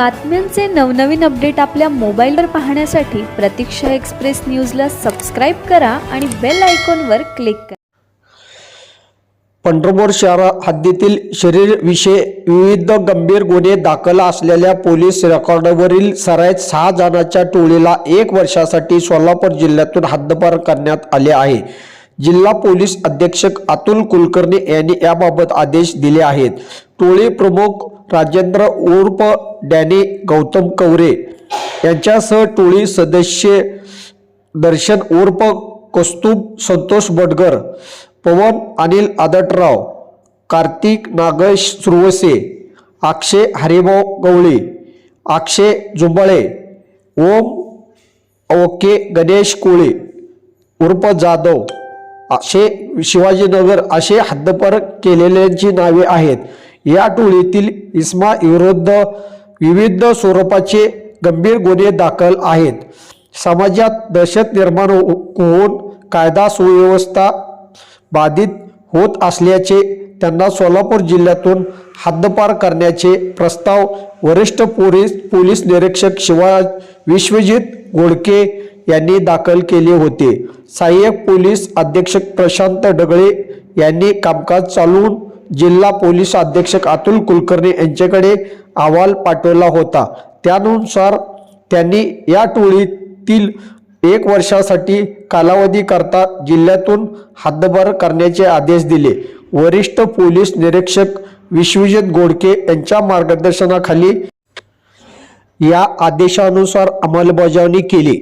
बातम्यांचे नवनवीन अपडेट आपल्या मोबाईलवर पाहण्यासाठी प्रतीक्षा एक्सप्रेस न्यूजला सबस्क्राईब करा आणि बेल आयकॉनवर क्लिक करा। पंढरपूर शहर हद्दीतील शरीरविषयी विविध गंभीर गुन्हे दाखल असलेल्या पोलीस रेकॉर्डवरील सराईत 6 जणांच्या टोळीला 1 वर्षासाठी सोलापूर जिल्ह्यातून हद्दपार करण्यात आले आहे। जिल्हा पोलीस अधीक्षक अतुल कुलकर्णी यांनी याबाबत आदेश दिले आहेत। टोळी प्रमुख राजेंद्र उर्फ डॅनी गौतम कवरे यांच्यासह टोळी सदस्य दर्शन उर्फ कौस्तुभ संतोष बडगर, पवन अनिल आदटराव, कार्तिक नागेश सुरवसे, अक्षय हरिभाऊ गवळी, अक्षय जुंबळे, ओम ओके गणेश कोळे उर्फ जाधव असे शिवाजीनगर असे हद्दपार केलेल्यांची नावे आहेत। या टोळीतील इसमा विरुद्ध विविध स्वरूपाचे गंभीर गुन्हे दाखल आहेत। समाजात दहशत निर्माण होऊन कायदा सुव्यवस्था बाधित होत असल्याचे त्यांना सोलापूर जिल्ह्यातून हद्दपार करण्याचे प्रस्ताव वरिष्ठ पोलीस निरीक्षक विश्वजित घोडके यांनी दाखल केले होते। सहाय्यक पोलीस अधीक्षक प्रशांत डगळे यांनी कामकाज चालवून जिल्हा पोलीस अधीक्षक अतुल कुलकर्णी यांच्याकडे अहवाल पाठवला होता। त्यानुसार त्यांनी या टोळीतील 1 वर्षासाठी कालावधी करता जिल्ह्यातून हद्दपार करण्याचे आदेश दिले। वरिष्ठ पोलीस निरीक्षक विश्वजित घोडके यांच्या मार्गदर्शनाखाली या आदेशानुसार अंमलबजावणी केली।